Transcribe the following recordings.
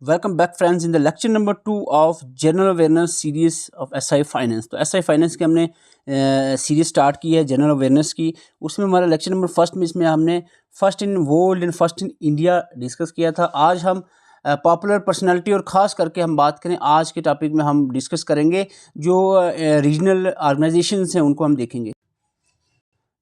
Welcome back friends in the lecture number 2 of general awareness series of SI finance. तो SI finance की हमने series start की है general awareness की। उसमें हमारा लेक्चर नंबर फर्स्ट में इसमें हमने first in world and first in India discuss किया था। आज हम पॉपुलर पर्सनालिटी और ख़ास करके हम बात करें आज के टॉपिक में हम डिस्कस करेंगे जो रीजनल ऑर्गेनाइजेशंस हैं उनको हम देखेंगे।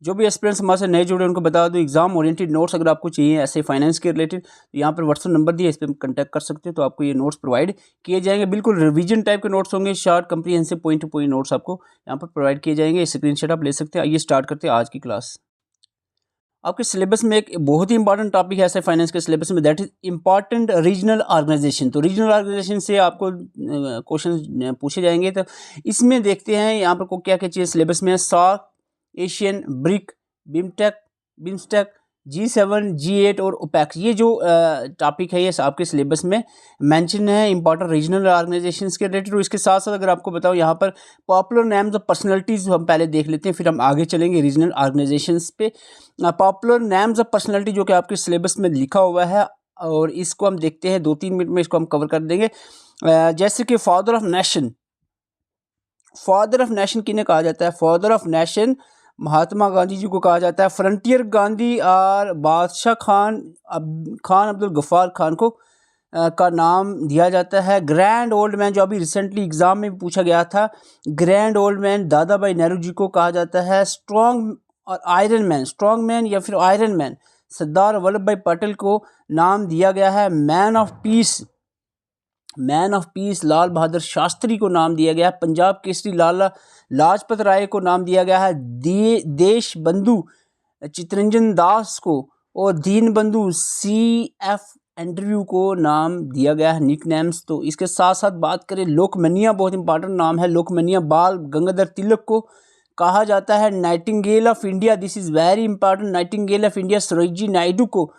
जो भी एस्पिरेंट्स हमारे से नए जुड़े उनको बता दो एग्जाम ओरिएंटेड नोट्स अगर आपको चाहिए ऐसे फाइनेंस के रिलेटेड तो यहाँ पर व्हाट्सएप नंबर दिया, इस पर कॉन्टैक्ट कर सकते हो। तो आपको ये नोट्स प्रोवाइड किए जाएंगे। बिल्कुल रिवीजन टाइप के नोट्स होंगे, short comprehensive point two point notes आपको यहाँ पर प्रोवाइड किए जाएंगे। स्क्रीनशॉट आप ले सकते हैं। आइए स्टार्ट करते हैं आज की क्लास। आपके सिलेबस में एक बहुत ही इंपॉर्टेंट टॉपिक है ऐसे फाइनेंस के सिलेबस में, that is important regional organization. तो रीजनल ऑर्गेनाइजेशन से आपको क्वेश्चन पूछे जाएंगे। तो इसमें देखते हैं यहाँ पर को क्या क्या चीज़ सिलेबस में है। SAARC, Asian, brick, BIMSTEC, G7, G8 और ओपेक, ये जो टॉपिक है ये आपके सिलेबस में मेंशन है इंपॉर्टेंट रीजनल ऑर्गेनाइजेशंस के रिलेटेड। और इसके साथ साथ अगर आपको बताओ यहाँ पर पॉपुलर नेम्स ऑफ पर्सनैलिटीज़ हम पहले देख लेते हैं, फिर हम आगे चलेंगे रीजनल ऑर्गेनाइजेशंस पे। पॉपुलर नेम्स ऑफ पर्सनैलिटी जो कि आपके सिलेबस में लिखा हुआ है और इसको हम देखते हैं 2-3 मिनट में इसको हम कवर कर देंगे। जैसे कि father of nation, father of nation किन्हें कहा जाता है? Father of nation Mahatma Gandhi ji को कहा जाता है। फ्रंटियर गांधी और बादशाह खान अब्दुल गफ्फार खान को का नाम दिया जाता है। ग्रैंड ओल्ड मैन जो अभी रिसेंटली एग्जाम में पूछा गया था, ग्रैंड ओल्ड मैन दादा भाई नेहरू जी को कहा जाता है। स्ट्रॉन्ग और आयरन मैन, स्ट्रॉन्ग मैन या फिर आयरन मैन सरदार वल्लभ भाई पटेल को नाम दिया गया है। Man of peace, man of peace Lal Bahadur Shastri को नाम दिया गया है। पंजाब केसरी लाला लाजपत राय को नाम दिया गया है। देश बंधु चित्तरंजन दास को और दीन बंधु CF एंड्रयू को नाम दिया गया है, निक नेम्स। तो इसके साथ साथ बात करें लोकमान्य, बहुत इंपॉर्टेंट नाम है लोकमान्य बाल गंगाधर तिलक को कहा जाता है Nightingale of India. This is very important, Nightingale of India. Sarojini Naidu को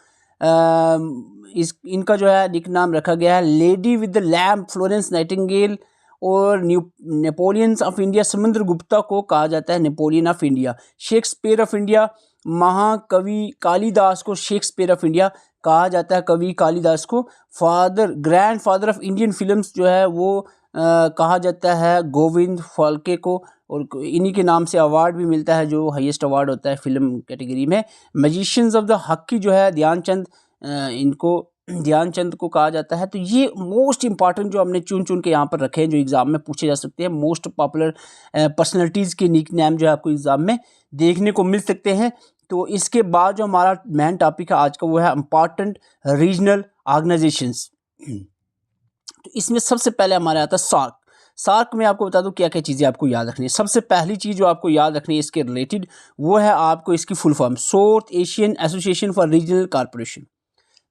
इनका जो है निक नाम रखा गया है lady with the lamp Florence Nightingale. और नेपोलियंस ऑफ इंडिया समुद्र गुप्ता को कहा जाता है Napoleon of India. Shakespeare of India महाकवि कालिदास को शेक्सपियर ऑफ इंडिया कहा जाता है, कवि कालिदास को। Father, grand father of Indian films जो है वो कहा जाता है गोविंद फाल्के को। और इन्हीं के नाम से अवार्ड भी मिलता है जो हाईएस्ट अवार्ड होता है फिल्म कैटेगरी में। मैजिशियंस ऑफ द हॉकी जो है ध्यानचंद, इनको ध्यानचंद को कहा जाता है। तो ये मोस्ट इंपॉर्टेंट जो हमने चुन के यहाँ पर रखे हैं जो एग्जाम में पूछे जा सकते हैं। मोस्ट पॉपुलर पर्सनैलिटीज़ के निक नेम जो है आपको एग्जाम में देखने को मिल सकते हैं। तो इसके बाद जो हमारा मेन टॉपिक है आज का वो है इंपॉर्टेंट रीजनल ऑर्गेनाइजेशंस। तो इसमें सबसे पहले हमारे आता है सार्क। सार्क में आपको बता दूं क्या क्या चीज़ें आपको याद रखनी है। सबसे पहली चीज़ जो आपको याद रखनी है इसके रिलेटेड वो है आपको इसकी full form, south Asian association for regional corporation.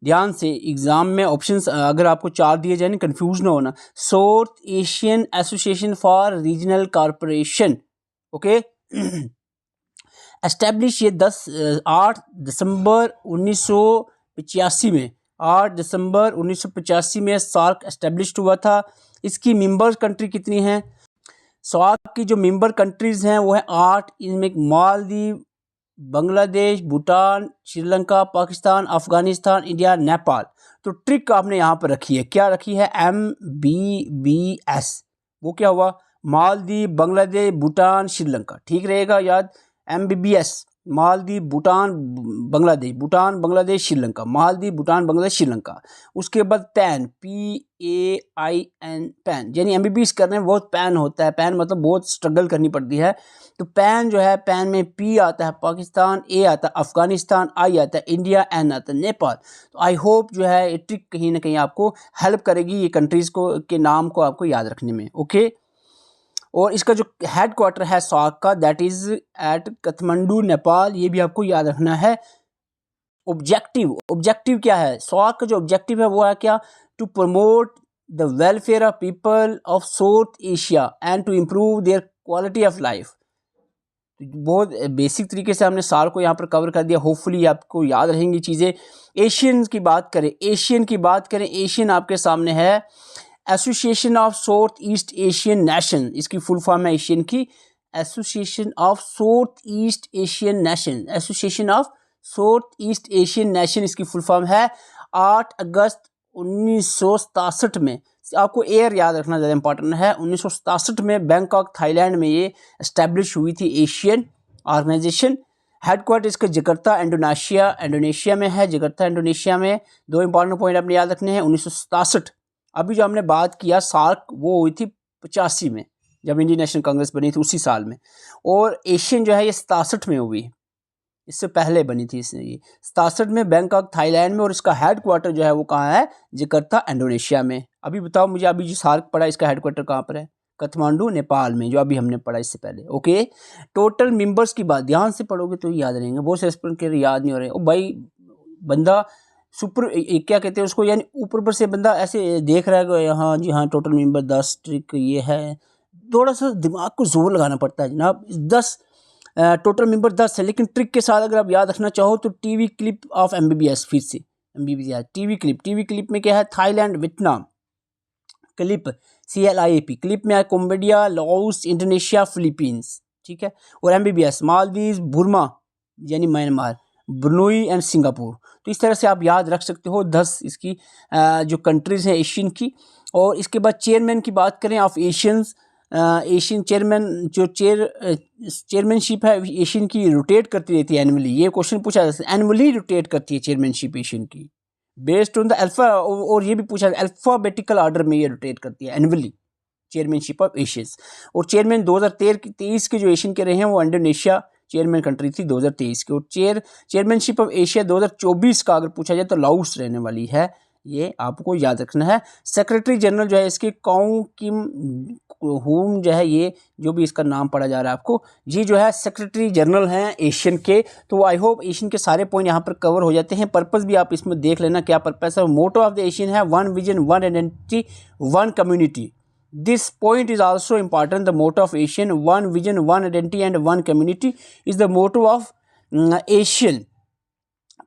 ध्यान से एग्जाम में ऑप्शंस अगर आपको 4 दिए जाए, कंफ्यूज ना होना। South Asian association for regional corporation, okay. Establish ये 8 दिसंबर 1985 में, 8 दिसंबर 1985 में सार्क एस्टेब्लिश हुआ था। इसकी मेंबर कंट्री कितनी हैं? सार्क की जो मेंबर कंट्रीज़ हैं वो है 8। इनमें मालदीव, बांग्लादेश, भूटान, श्रीलंका, पाकिस्तान, अफगानिस्तान, इंडिया, नेपाल। तो ट्रिक आपने यहाँ पर रखी है, क्या रखी है? MBBS। वो क्या हुआ? मालदीव, बांग्लादेश, भूटान, श्रीलंका। ठीक रहेगा याद? MBBS, मालदीव, भूटान, बांग्लादेश, भूटान, बांग्लादेश, श्रीलंका, मालदीव, भूटान, बांग्लादेश, श्रीलंका। उसके बाद पैन, PAIN, पैन, यानी MBBS करने में बहुत पैन होता है। पैन मतलब बहुत स्ट्रगल करनी पड़ती है। तो पैन जो है, पैन में P आता है पाकिस्तान, A आता है अफगानिस्तान, I आता है इंडिया, N आता है नेपाल। तो आई होप जो है ये ट्रिक कहीं ना कहीं आपको हेल्प करेगी ये कंट्रीज़ को के नाम को आपको याद रखने में, ओके। और इसका जो हेड क्वार्टर है सार्क का, that is at Kathmandu, Nepal. ये भी आपको याद रखना है। ऑब्जेक्टिव, ऑब्जेक्टिव क्या है? सार्क का जो ऑब्जेक्टिव है वो है क्या? To promote the welfare of people of South Asia and to improve their quality of life. बहुत बेसिक तरीके से हमने सार्क को यहाँ पर कवर कर दिया। होपफुली आपको याद रहेंगी चीज़ें। एशियन की बात करें, एशियन की बात करें, एशियन आपके सामने है association of south east Asian nation. इसकी फुल फॉर्म है एशियन की, association of south east Asian nation, association of south east Asian nation इसकी फुल फॉर्म है। 8 अगस्त 1967 में, आपको ईयर याद रखना ज़्यादा इंपॉर्टेंट है, 1967 में बैंकॉक थाईलैंड में ये इस्टेब्लिश हुई थी एशियन ऑर्गेनाइजेशन। हेडक्वार्टर इसका जकार्ता इंडोनेशिया में है, जकार्ता इंडोनेशिया में। दो इंपॉर्टेंट पॉइंट आपने याद रखने हैं। 1967, अभी जो हमने बात किया सार्क, वो हुई थी 85 में, जब इंडियन नेशनल कांग्रेस बनी थी उसी साल में। और एशियन जो है ये 67 में हुई, इससे पहले बनी थी इसने ये 67 में, बैंकॉक थाईलैंड में। और इसका हेडक्वार्टर जो है वो कहाँ है? जकार्ता इंडोनेशिया में। अभी बताओ मुझे, अभी जो सार्क पड़ा इसका हेडक्वार्टर कहाँ पर है? काठमांडू नेपाल में, जो अभी हमने पढ़ा इससे पहले। ओके, टोटल मेंबर्स की बात ध्यान से पढ़ोगे तो याद रहेंगे, बहुत से एस्पिरेंट के याद नहीं हो रहे। ओ भाई, बंदा सुपर क्या कहते हैं उसको, यानी ऊपर ऊपर से बंदा ऐसे देख रहा है कि हाँ जी हाँ टोटल मेंबर 10, ट्रिक ये है। थोड़ा सा दिमाग को जोर लगाना पड़ता है जनाब। 10 टोटल मेंबर 10 है, लेकिन ट्रिक के साथ अगर आप याद रखना चाहो तो टीवी क्लिप ऑफ एमबीबीएस, फिर से एमबीबीएस टीवी क्लिप में क्या है? Thailand, Vietnam. Clip CLIP, clip में है कंबोडिया, लाओस, इंडोनेशिया, फिलीपींस, ठीक है। और एमबीबीएस मालदीव, बुर्मा यानी म्यांमार, ब्रुनई एंड सिंगापुर। तो इस तरह से आप याद रख सकते हो 10 इसकी जो कंट्रीज़ हैं एशियन की। और इसके बाद चेयरमैन की बात करें ऑफ एशियन चेयरमैन, जो चेयरमैनशिप है एशियन की रोटेट करती रहती है एनुअली। ये क्वेश्चन पूछा जाता है, एनुअली रोटेट करती है चेयरमैनशिप एशियन की बेस्ड ऑन द अल्फा। और ये भी पूछा अल्फाबेटिकल ऑर्डर में ये रोटेट करती है एनुअली, चेयरमैनशिप ऑफ एशियंस। और चेयरमैन 2023 के जो एशियन के रहे हैं वो इंडोनेशिया चेयरमैन कंट्री थी 2023 के। और चेयरमैनशिप ऑफ एशिया 2024 का अगर पूछा जाए तो लाओस रहने वाली है, ये आपको याद रखना है। सेक्रेटरी जनरल जो है इसके काउ किम हुम जो है, ये जो भी इसका नाम पढ़ा जा रहा है आपको, ये जो है सेक्रेटरी जनरल हैं एशियन के। तो आई होप एशियन के सारे पॉइंट यहाँ पर कवर हो जाते हैं। पर्पस भी आप इसमें देख लेना क्या पर्पस है। मोटो ऑफ द एशियन है one vision, one identity, one community. This point is also important. The motto of ASEAN, one vision, one identity and one community is the motto of ASEAN.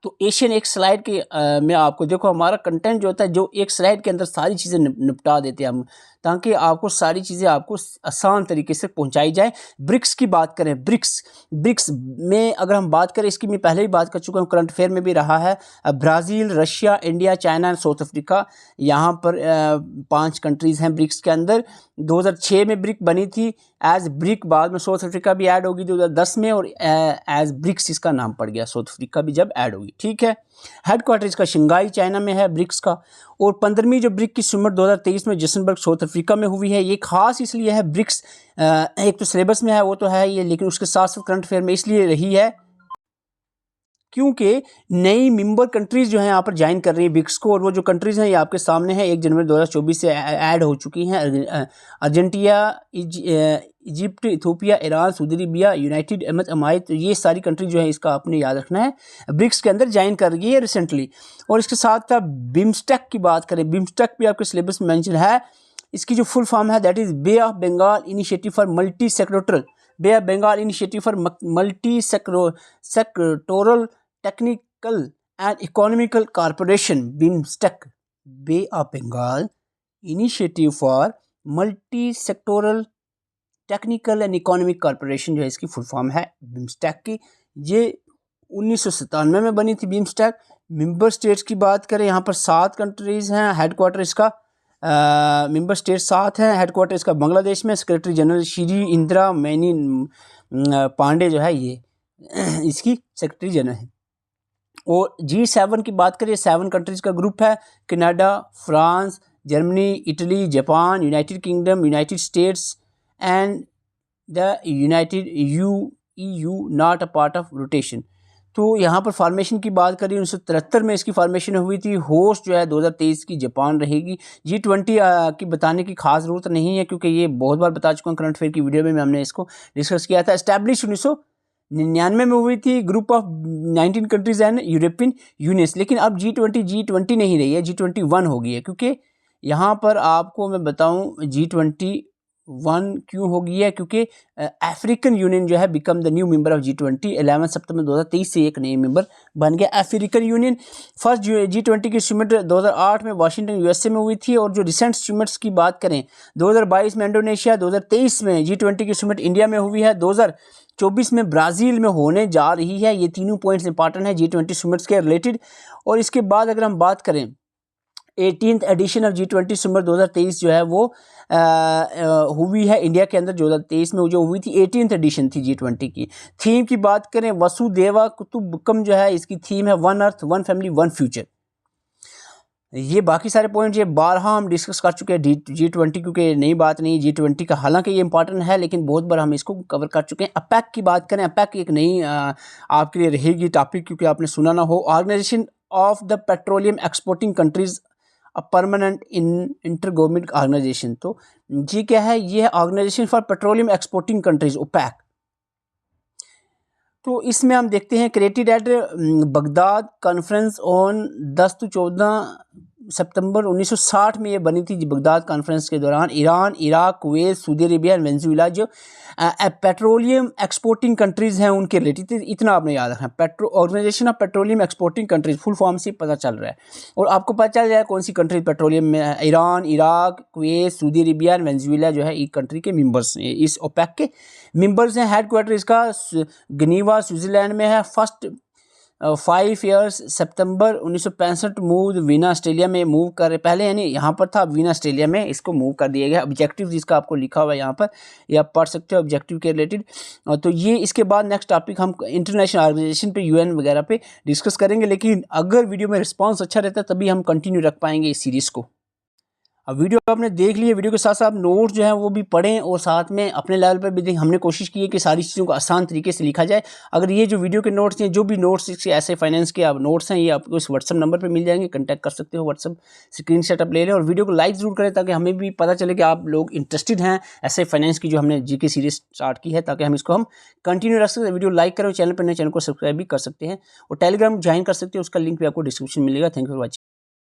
तो ASEAN एक slide के में आपको देखो, हमारा content जो होता है, जो एक स्लाइड के अंदर सारी चीज़ें निपटा देते हैं हम, ताकि आपको सारी चीज़ें आपको आसान तरीके से पहुंचाई जाए। ब्रिक्स की बात करें, ब्रिक्स में अगर हम बात करें, इसकी मैं पहले ही बात कर चुका हूँ, करंट अफेयर में भी रहा है। Brazil, Russia, India, China and south Africa, यहाँ पर 5 कंट्रीज़ हैं ब्रिक्स के अंदर। 2006 में ब्रिक बनी थी एज ब्रिक, बाद में साउथ अफ्रीका भी ऐड होगी 2010 में, और एज ब्रिक्स इसका नाम पड़ गया, साउथ अफ्रीका भी जब ऐड होगी, ठीक है। हेडक्वार्टर इसका शंघाई चाइना में है ब्रिक्स का। और 15वीं जो ब्रिक की समिट 2023 में जैसनबर्ग साउथ अफ्रीका में हुई है। ये खास इसलिए है, ब्रिक्स एक तो सिलेबस में है वो तो है ये, लेकिन उसके साथ साथ करंट अफेयर में इसलिए रही है क्योंकि नई मेंबर कंट्रीज़ जो हैं यहाँ पर ज्वाइन कर रही है ब्रिक्स को। और वो जो कंट्रीज़ हैं ये आपके सामने हैं, 1 जनवरी 2024 से ऐड हो चुकी हैं। Argentina, Egypt, Ethiopia, Iran, Saudi Arabia, United Arab अमारात। तो ये सारी कंट्री जो है इसका आपने याद रखना है, ब्रिक्स के अंदर ज्वाइन कर रही है रिसेंटली। और इसके साथ साथ बिम्स्टेक की बात करें, बिम्स्टेक भी आपके सिलेबस में मेंशन है। इसकी जो फुल फॉर्म है that is Bay of Bengal Initiative for Multi Sectoral, Bay of Bengal Initiative for Multi Sectoral Technical and Economical Corporation, BIMSTEC, Bay of Bengal Initiative for Multi Sectoral Technical and Economic Corporation जो है इसकी full form है BIMSTEC की। ये 1997 में बनी थी BIMSTEC. Member states की बात करें, यहाँ पर 7 कंट्रीज़ हैं। हेडक्वार्टर इसका मेंबर स्टेट 7 हैं। हेडक्वार्टर इसका बांग्लादेश में। सेक्रेटरी जनरल श्री इंदिरा मैनी पांडे जो है ये इसकी सेक्रेटरी जनरल है। और G7 की बात करें, 7 कंट्रीज़ का ग्रुप है। Canada, France, Germany, Italy, Japan, United kingdom, United states and the United EU not a part of rotation. तो यहाँ पर फार्मेशन की बात करें, 1973 में इसकी फार्मेशन हुई थी। होस्ट जो है 2023 की जापान रहेगी। G20 की बताने की खास ज़रूरत नहीं है क्योंकि ये बहुत बार बता चुका हूँ, करंट अफेयर की वीडियो में हमने इसको डिस्कस किया था। एस्टैब्लिश 1999 में हुई थी, group of 19 countries and European union. लेकिन अब G20 नहीं रही है, G21 हो गई है। क्योंकि यहाँ पर आपको मैं बताऊँ G21 क्यों हो गई है, क्योंकि अफ्रीकन यूनियन जो है become the new member of G20। 11 सितंबर 2023 से एक नए मेंबर बन गया अफ्रीकन यूनियन। फर्स्ट G20 की समिट 2008 में वाशिंगटन USA में हुई थी। और जो रिसेंट समिट्स की बात करें, 2022 में इंडोनेशिया, 2023 में G20 की समिट इंडिया में हुई है, 2024 में ब्राज़ील में होने जा रही है। ये तीनों पॉइंट्स इंपॉर्टेंट है G20 समिट्स के रिलेटेड। और इसके बाद अगर हम बात करें 18th एडिशन ऑफ G20 सितंबर 2023 जो है वो हुई है इंडिया के अंदर। 2023 में जो हुई थी 18th एडिशन थी G20 की। थीम की बात करें वसुदेवा कुटुंबकम जो है इसकी थीम है one earth one family one future. ये बाकी सारे पॉइंट ये बारहा हम डिस्कस कर चुके हैं G20 क्योंकि नई बात नहीं G20 का, हालांकि ये इंपॉर्टेंट है लेकिन बहुत बार हम इसको कवर कर चुके हैं। अपेक की बात करें, अपेक एक नई आपके लिए रहेगी टॉपिक क्योंकि आपने सुना ना हो। Organization of the Petroleum Exporting Countries a permanent inter government organization. तो जी क्या है, ये है Organization for Petroleum Exporting Countries OPEC. तो इसमें हम देखते हैं created at Baghdad conference on 10 से 14 सितंबर 1960 में ये बनी थी। बगदाद कॉन्फ्रेंस के दौरान Iran, Iraq, Kuwait, Saudi Arabia, Venezuela जो पेट्रोलियम एक्सपोर्टिंग कंट्रीज़ हैं उनके रिलेटेड इतना आपने याद रखना। Organization of Petroleum Exporting Countries full form से पता चल रहा है और आपको पता चल जाए कौन सी कंट्री पेट्रोलियम में है। Iran, Iraq, Kuwait, Saudi Arabia, Venezuela जो है इस कंट्री के मेंबर्स हैं, इस ओपेक के मेंबर्स हैं। हेडक्वार्टर इसका जनीवा स्विट्ज़रलैंड में है। फर्स्ट 5 ईयर्स सितंबर 1965 मूव वीना ऑस्ट्रेलिया में मूव कर, पहले यानी यहाँ पर था, वीना ऑस्ट्रेलिया में इसको मूव कर दिया गया। ऑब्जेक्टिव जिसका आपको लिखा हुआ है यहाँ पर, ये आप पढ़ सकते हो ऑब्जेक्टिव के रिलेटेड। तो ये इसके बाद नेक्स्ट टॉपिक हम इंटरनेशनल ऑर्गेनाइजेशन पे UN वगैरह पे डिस्कस करेंगे, लेकिन अगर वीडियो में रिस्पॉन्स अच्छा रहता है तभी हम कंटिन्यू रख पाएंगे इस सीरीज़ को। अब वीडियो आपने देख ली है, वीडियो के साथ साथ नोट्स जो है वो भी पढ़ें और साथ में अपने लेवल पर भी देखें। हमने कोशिश की है कि सारी चीज़ों को आसान तरीके से लिखा जाए। अगर ये जो वीडियो के नोट्स हैं, जो भी नोट्स इसके ऐसे फाइनेंस के आप नोट्स हैं, ये आपको इस व्हाट्सअप नंबर पर मिल जाएंगे, कॉन्टैक्ट कर सकते हो। व्हाट्सअप स्क्रीनशॉट आप ले लें और वीडियो को लाइक ज़रूर करें ताकि हमें भी पता चले कि आप लोग इंटरेस्टेड हैं ऐसे फाइनेंस की जो हमने GK सीरीज स्टार्ट की है, ताकि हम इसको हम कंटिन्यू रख सकते हैं। वीडियो लाइक करें, चैनल पर नए चैनल को सब्सक्राइब भी कर सकते हैं और टेलीग्राम ज्वाइन कर सकते हैं, उसका लिंक भी आपको डिस्क्रिप्शन मिलेगा। Thank you for watching.